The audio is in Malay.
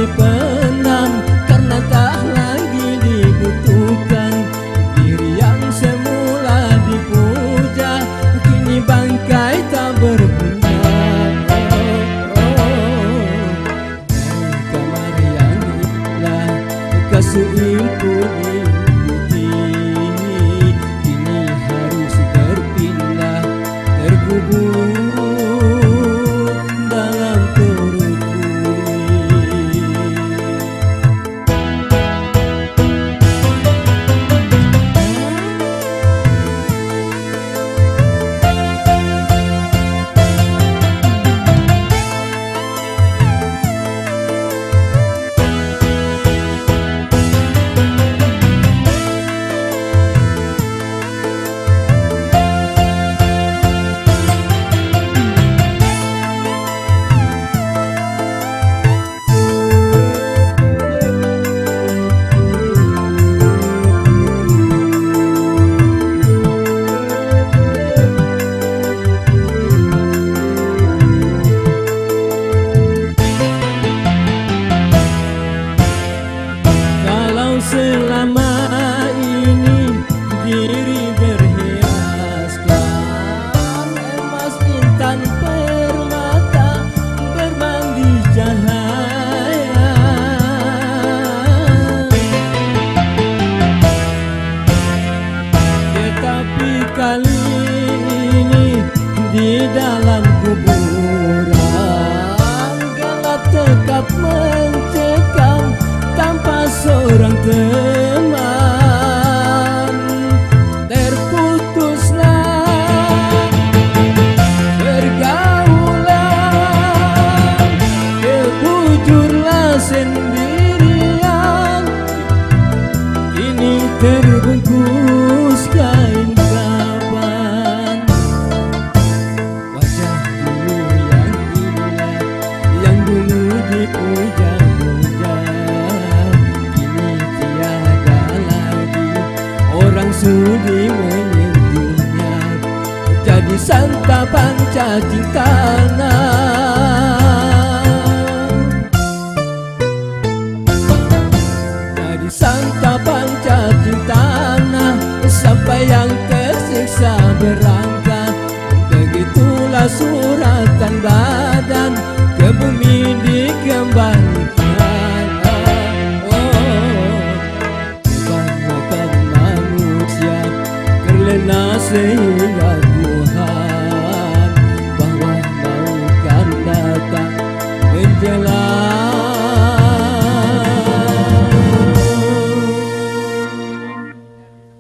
dipenam karena tak lagi dibutuhkan. Diri yang semula dipuja kini bangkai tak berguna. Dari kamar yang indah kasut imputi kini harus terpindah, terkubur dalam perut bumi. Selama ini diri berhiaskan emas, intan, permata, berbanding cahaya. Tetapi kali ini di dalam kuburan gelap tekap mencekam tanpa seorang teman. Terputuslah pergaulan, kebujurlah sendirian, kini terbungkus kain kapan. Wajah dulu yang indah, yang dulu dipuja-puja, sudi menyentuhnya, jadi santapan cacing tanah.